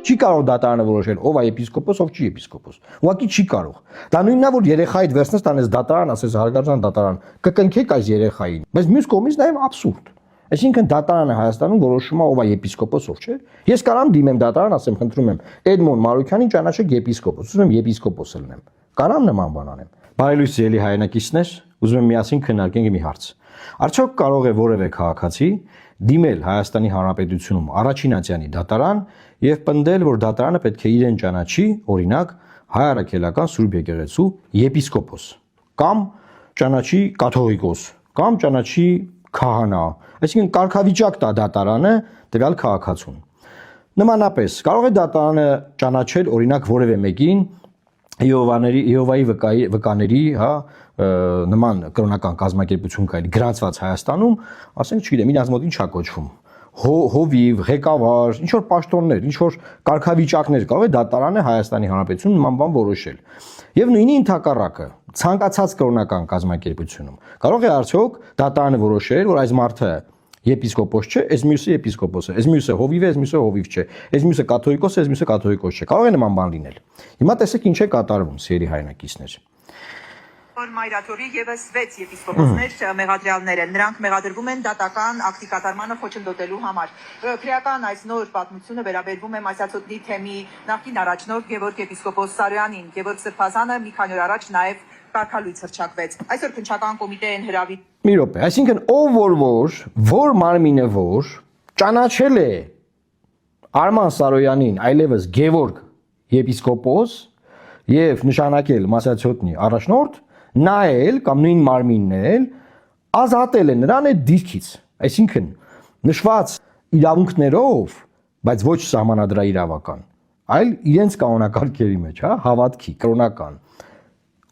Չի կարող դատարանը որոշել ով է եպիսկոպոս, ով չի եպիսկոպոս։ Ուղղակի չի կարող։ Դա նույնն է, որ երեխայիդ վերցնես տանես դատարան, ասես հարգարժան դատարան, կկնքեք այս երեխային։ Բայց մյուս կողմից նաև աբսուրդ։ Այսինքն դատարանը Հայաստանում որոշում է ով է եպիսկոպոս, ով չէ։ Ես կարամ դիմեմ դատարան, ասեմ, խնդրում եմ Էդմոն Մարուքյանին ճանաչեք եպիսկոպոս, ուզում եմ եպիսկոպոս լինեմ։ Կարամ նման բան անեմ։ Բարելույս ելի հայրենակիցներ, ուզում եմ միասին քննարկենք մի հարց։ Արդյոք կարող է որևէ քաղաքացի դիմել Հայաստանի Հանրապետությունում առաջին ատյանի դատարան եւ պնդել, որ դատարանը պետք է իրեն ճանաչի, օրինակ, Հայ Առաքելական Սուրբ Եկեղեցու եպիսկոպոս, կամ ճանաչի կաթողիկոս, կամ ճանաչի քահանա, այսինքն կարգավիճակ տա դատարանը տվյալ քաղաքացուն։ Նմանապես կարող է դատարանը ճանաչել օրինակ որևէ մեկին Եհովայի վկաների, հա, նման կրոնական կազմակերպություն կա գրանցված Հայաստանում, ասենք, չգիտեմ, իրաց մոտ ինչ է կոչվում, հովիվ, ղեկավար, ինչ որ պաշտոններ, ինչ որ կարգավիճակներ կարող է դատարանը Հայաստանի Հանրապետությունում նման բան որոշել։ Եվ նույնի ընդհակառակը ցանկացած կրոնական կազմակերպությունում կարող է արդյոք դատարանը որոշել, որ այս մարդը եպիսկոպոս չէ, այս մյուսը եպիսկոպոս է, այս մյուսը հովիվ է, այս մյուսը հովիվ չէ, այս մյուսը կաթողիկոս է, այս մյուսը կաթողիկոս չէ։ Կարող է նման բան լինել։ Հիմա տեսեք ինչ է կատարվում, սիրելի հայրենակիցներ։ Որ Մայրաթորի եւս 6 եպիսկոպոսներ մեղադրյալներ են։ Նրանք մեղադրվում են դատական ակտի կատարմանը խոչընդոտելու համար։ Քրեական այս նոր պատմությունը վերաբերվում է Մասյացոտնի թեմի նախկին առաջնորդ Գևորգ եպիսկոպոս Սարոյանին։ Գևորգ Սրբազանը մի քանի օր առաջ նաեւ կարգալույց հռչակվեց։ Այսօր քննչական կոմիտեն հրավիրել։ Մի րոպե, այսինքն ով որ մարմինը որ ճանաչել է Արման Սարոյանին, այլևս Գևորգ եպիսկոպոս եւ նշանակել Մասյացոտնի առաջնորդ, նայել կամ նույն մարմինն էլ ազատել է նրան այդ դիրքից, այսինքն նշված իրավունքներով, բայց ոչ սահմանադրաիրավական, այլ իրենց կանոնակարգերի մեջ, հա, հավատքի, կրոնական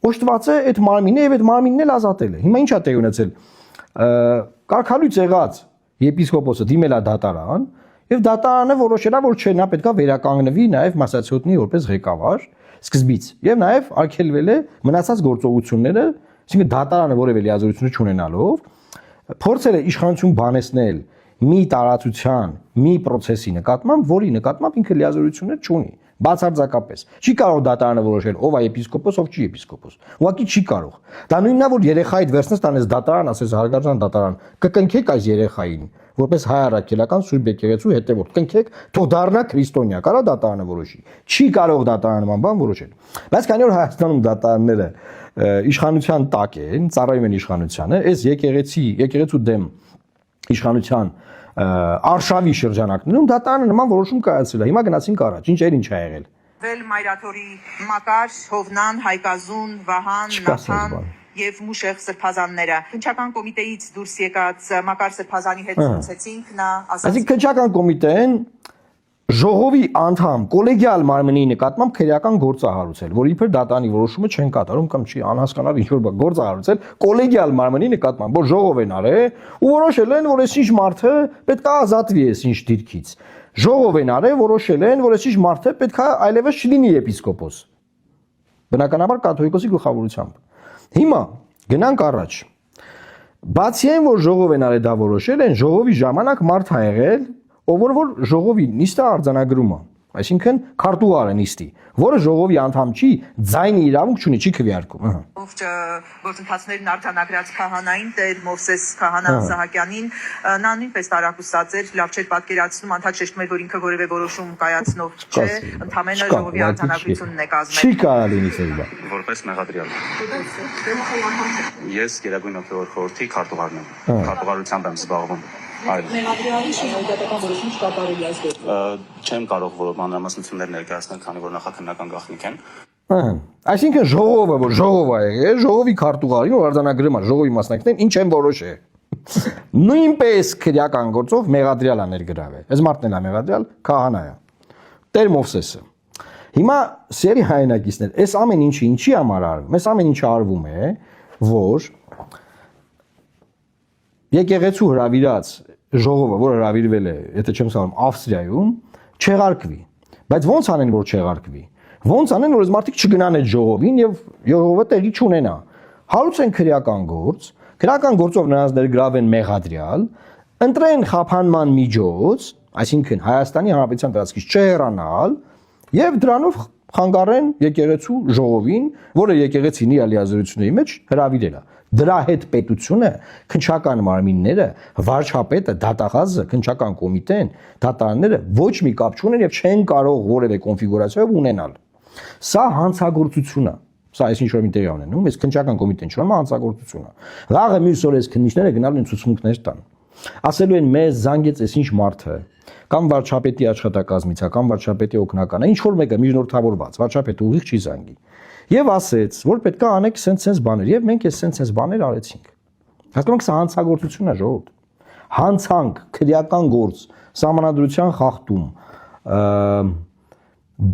օժտված է այդ մարմինը եւ այդ մարմինն էլ ազատել է։ Հիմա ի՞նչ է տեղ ունեցել։ Կարգալույց եղած եպիսկոպոսը դիմել է դատարան եւ դատարանը որոշել է, որ չէ, նա պետքա վերականգնվի նաեւ Մասյացոտնի որպես ղեկավար սկզբից եւ նաեւ արգելվել է մնացած գործողությունները, այսինքն դատարանը որևէ լիազորություն չունենալով փորձել է իշխանություն բանեցնել մի տարածության, մի process-ի նկատմամբ, որի նկատմամբ ինքը լիազորություններ չունի։ Բացարձակապես չի կարող դատարանը որոշել ով է եպիսկոպոս, ով չի եպիսկոպոս։ Ուղղակի չի կարող։ Դա նույնն է, որ երեխայիդ վերցնես տանես դատարան, ասես հարգարժան դատարան, կկնքեք այս երեխային, որպես Հայ Առաքելական Սուրբ Եկեղեցու հետևորդ, կնքեք, թող դառնա քրիստոնյա, կարա դատարանը որոշի։ Չի կարող դատարանը նման բան որոշել։ Բայց քանի որ Հայաստանում դատարանները իշխանության տակ են, ծառայում են իշխանությանը, այս եկեղեցու դեմ իշխանության արշավի շրջանակներում դատարանը նման որոշում կայացրել է։ Հիմա գնացինք առաջ, ինչ ա եղել։ Վել Մայրաթորի Մակար, Հովնան, Հայկազուն, Վահան, Նաթան եւ Մուշեղ Սրբազանները։ Քննչական կոմիտեից դուրս եկած Մակար Սրբազանի հետ զրուցեցինք, նա ասաց։ Այսինքն քննչական կոմիտեն ժողովի անդամ կոլեգիալ մարմնի նկատմամբ քրեական գործ է հարուցել, որ իբր դատարանի որոշումը չեն կատարում կամ չի անհասկանալ ինչ որ գործ է հարուցել կոլեգիալ մարմնի նկատմամբ, որ ժողով են արել ու որոշել են, որ այսինչ մարդը պետք է ազատվի այսինչ դիրքից։ Ժողով են արել, որոշել են, որ այսինչ մարդը պետք է այլևս չլինի եպիսկոպոս։ Բնականաբար կաթողիկոսի գլխավորությամբ։ Հիմա գնանք առաջ։ Բացի այն, որ ժողով են արել դա որոշել են, ժողովի ժամանակ մարդ ա եղել ով որ ժողովի նիստը արձանագրում է, այսինքն քարտուղար է նիստի, որը ժողովի անդամ չի, ձայնի իրավունք չունի, չի քվեարկում։ Ով գործընթացներն արձանագրած քահանային Տեր Մովսես քահանա Սահակյանին, նա նույնպես տարակուսած էր, լավ չէր պատկերացնում, անդադ շեշտում էր, որ ինքը որևէ որոշում կայացնող չէ, ընդհանրապես ժողովի արձանագրությունն է կազմել։ Չի կարող լինի սա։ Որպես մեղադրյալ։ Ես Գերագույն հոգևոր խորհրդի քարտուղարն եմ։ Քարտուղարությամբ եմ զբաղվում։ Մեղադրյալի շինարարական որոշում չկատարելի այս դեպքում։ Չեմ կարող որոշ մանրամասնություններ ներկայացնել, քանի որ նախաքննական գաղտնիք են։ Այսինքն ժողովը, որ ժողով է եղել, ժողովի քարտուղարին որ արձանագրում է ժողովի մասնակիցներին, ինչ են որոշել։ Նույնպես քրեական գործով մեղադրյալ է ներգրավել։ Այս մարդն էլ է մեղադրյալ, քահանա է։ Տեր Մովսեսը։ Հիմա սերի հայրենակիցներ, այս ամեն ինչը ինչի համար արվում։ Այս ամեն ինչը արվում է, որ եկեղեցու հրավիրած ժողովը, որը հրավիրվել է, եթե չեմ սխալվում, Ավստրիայում, չեղարկվի։ Բայց ո՞նց անեն, որ չեղարկվի։ Ո՞նց անեն, որ այս մարդիկ չգնան այդ ժողովին եւ ժողովը տեղի չունենա։ Հարուցեն քրեական գործով նրանց ներգրավեն մեղադրյալ, ընտրեն խափանման միջոց, այսինքն Հայաստանի Հանրապետության տարածքից չհեռանալ, Եվ դրանով խանգարեն եկեղեցու ժողովին, որը եկեղեցին իր լիազորությունների մեջ հրավիրել է։ Դրա հետ պետությունը, քննչական մարմինները, վարչապետը, դատախազը, քննչական կոմիտեն, դատարանները ոչ մի կապ չունեն եւ չեն կարող որևէ կոնֆիգուրացիայով ունենալ։ Սա հանցագործություն է։ Սա այս ինչ որ մի տեղի ունենում, այս քննչական կոմիտեն չունի, հանցագործություն է։ Լաղը մյուս օրես քննիչները գնալ են ցուցմունքներ տան։ Ասելու են մեզ զանգեց այս ինչ մարդը կամ վարչապետի աշխատակազմից է, կամ վարչապետի օգնական է, ինչ որ մեկը միջնորդավորված, վարչապետը ուղիղ չի զանգի։ Եվ ասեց, որ պետք է անեք սենց բաներ, եւ մենք այս սենց բաներ արեցինք։ Հասկանում եք, սա հանցագործություն է, ժողովուրդ։ Հանցանք, քրեական գործ, սահմանադրության խախտում,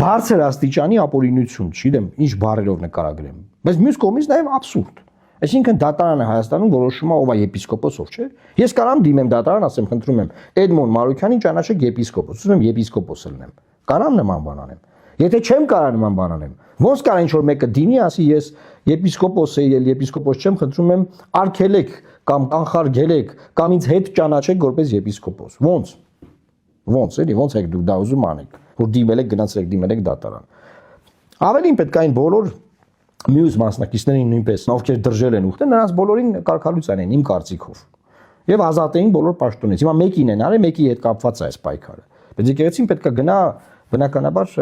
բարձր աստիճանի ապօրինություն, չգիտեմ, ինչ բառերով նկարագրեմ։ Բայց մյուս կողմից նաեւ աբսուրդ։ Այսինքն դատարանը Հայաստանում որոշում է ով է եպիսկոպոս, ով չէ։ Ես կարամ դիմեմ դատարան, ասեմ, խնդրում եմ, Էդմոն Մարուքյանին ճանաչեք եպիսկոպոս, ուզում եմ եպիսկոպոս լինեմ։ Կարամ նման բան անեմ։ Եթե չեմ կարող նման բան անեմ, ոնց կարող ինչ որ մեկը դիմի, ասի ես եպիսկոպոս եմ, եպիսկոպոս չեմ, խնդրում եմ արգելեք կամ կանխարգելեք կամ ինձ հետ ճանաչեք որպես եպիսկոպոս։ Ոնց էլի, ոնց եք դուք դա ուզում անեք, որ դիմել եք, գնացել եք դիմել եք դատարան։ Ավելին պետք է այն բոլոր մյուս մասնակիցներին նույնպես, ովքեր դրժել են ուխտը, նրանց բոլորին կարգալույց անեն իմ կարծիքով։ Եվ ազատեին բոլոր պաշտոնից։ Հիմա մեկին են արել, մեկի հետ կապված է այս պայքարը։ Բայց եկեղեցին պետք է գնա բնականաբար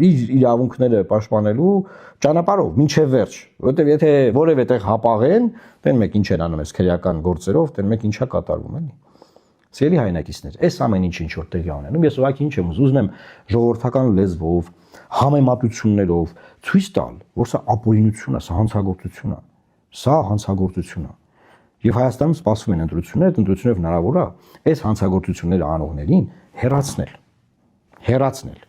իր իրավունքները պաշտպանելու ճանապարհով մինչև վերջ, որովհետև եթե որևէ տեղ հապաղեն, դեն մեկ ինչ են անում այս քրեական գործերով, դեն մեկ ինչա կատարվում էլի։ Սիրելի հայրենակիցներ, այս ամեն ինչ որ տեղի ունենում, ես ուղղակի ինչ եմ ուզում եմ ժողովրդական լեզվով, համեմատություններով ցույց տալ, որ սա ապօրինություն է, սա հանցագործություն է, սա հանցագործություն է։ Եվ Հայաստանում սպասվում են ընտրություններ, այդ ընտրություններով հնարավոր է այս հանցագործությունները անողներին հեռացնել։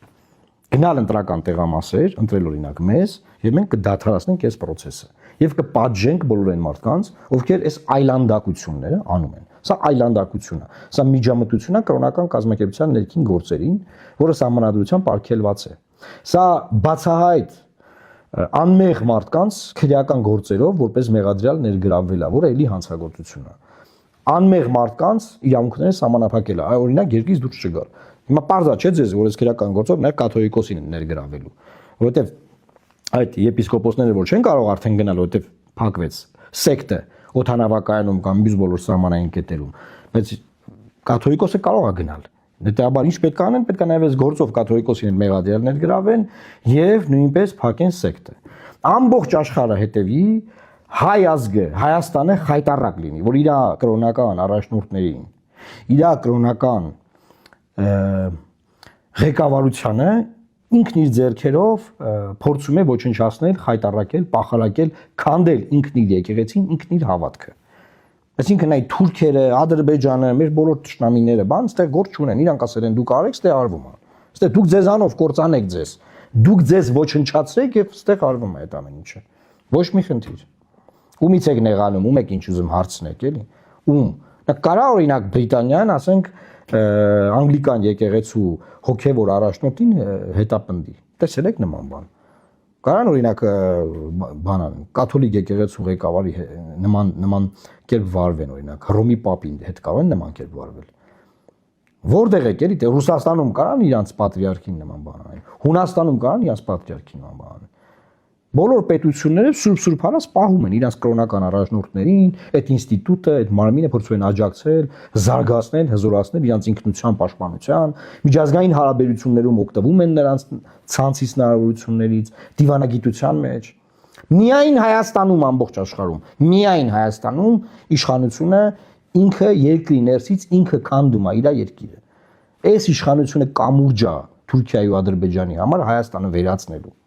Գնալ ընտրական տեղամասեր, ընտրել օրինակ մեզ, եւ մենք կդադարեցնենք այս process-ը եւ կպատժենք բոլոր այն մարդկանց, ովքեր այս այլանդակությունները անում են։ Սա այլանդակություն է, սա միջամտություն է կրոնական կազմակերպության ներքին գործերին, որը սահմանադրությամբ արգելված է։ Սա բացահայտ անմեղ մարդկանց քրեական գործերով որպես մեղադրյալ ներգրավվել է, որը էլի հանցագործություն է։ Անմեղ մարդկանց իրավունքները սահմանափակել է, օրինակ երկրից դուրս չգալ։ Հիմա պարզ է, չէ՞ ձեզ, որ այս քրեական գործով նաև կաթոլիկոսին են ներգրավելու, որովհետև այդ եպիսկոպոսները որ չեն կարող արդեն գնալ, որովհետև փակվեց սեկտը օթանավակայանում կամ մյուս բոլոր սահմանային կետերում, բայց կաթոլիկոսը կարող է գնալ։ Հետաբար ինչ պետք է անեն, պետք է նաև այս գործով կաթոլիկոսին մեղադրյալ ներգրավեն եւ նույնպես փակեն սեկտը։ Ամբողջ աշխարհը հետևի հայ ազգը, Հայաստանը խայտարակ լինի, որ իր կրոնական առաջնորդներին, իր կրոնական ղեկավարությանը ինքն իր ձեռքերով փորձում է ոչնչացնել, խայտարակել, պախարակել, քանդել ինքն իր եկեղեցին, ինքն իր հավատքը։ Այսինքն այդ թուրքերը, Ադրբեջանը, մեր բոլոր ճշնամիները, բան, ստեղ գործ չունեն, իրանք ասել են դուք արեք, ստեղ արվում է։ Ստեղ դուք ձեզանով կործանեք ձեզ։ Դուք ձեզ ոչնչացրեք եւ ստեղ արվում է այդ ամեն ինչը։ Ոչ մի խնդիր։ Ումից եք նեղանում, ում եք ինչ ուզում հարցնեք, էլի։ Ում։ Դա կարա օրինակ Բրիտանիան, ասենք, անգլիկան եկեղեցու հոգևոր առաջնորդին հետապնդի։ Տեսել եք նման բան։ Կարան օրինակ բանան կաթոլիկ եկեղեցու ղեկավարի նման կերպ վարվեն օրինակ Հռոմի պապին հետ կարող են նման կերպ վարվել։ Որտեղ եք էլի, Ռուսաստանում կարան իրանց պատրիարքին նման բան անեն։ Հունաստանում կարան իրանց պատրիարքին նման բան անեն։ Բոլոր պետությունները սուրբ հարաս պահում են իրանց կրոնական առաջնորդներին, այդ ինստիտուտը, այդ մարմինը փորձում են աջակցել, զարգացնել, հզորացնել իրանց ինքնության պաշտպանության, միջազգային հարաբերություններում օգտվում են նրանց ցանցից հնարավորություններից, դիվանագիտության մեջ։ Միայն Հայաստանում ամբողջ աշխարհում, միայն Հայաստանում իշխանությունը ինքը երկրի ներսից ինքը քանդում է իր երկիրը։ Այս իշխանությունը կամուրջ է Թուրքիայի ու Ադրբեջանի համար Հայաստանը վերացնելու։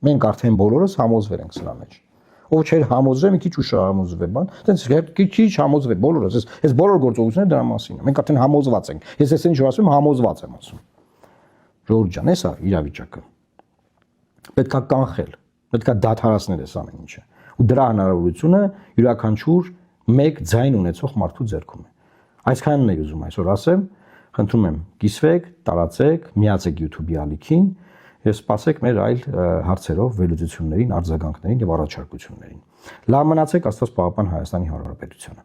Մենք արդեն բոլորս համոզվել ենք սրա մեջ։ Ով չէր համոզվել, մի քիչ ուշ համոզվել, բան, այտենց քիչ համոզվել բոլորս, այս բոլոր գործողությունները դրա մասին են։ Մենք արդեն համոզված ենք։ Ես այսինչ որ ասում եմ, համոզված եմ ասում։ Ժողովուրդ ջան, էսա իրավիճակը։ Պետքա կանխել, պետքա դադարեցնել այս ամեն ինչը։ Ու դրա հնարավորությունը յուրաքանչյուր մեկ ձայն ունեցող մարդու ձեռքում է։ Այսքանն եմ ուզում այսօր ասեմ, խնդրում եմ, կիսվեք, տարածեք, միացեք YouTube-ի ալիքին։ Եվ սպասեք մեր այլ հարցերով, վերլուծություններին, արձագանքներին եւ առաջարկություններին։ Լավ մնացեք, Աստված պահապան Հայաստանի Հանրապետությունը։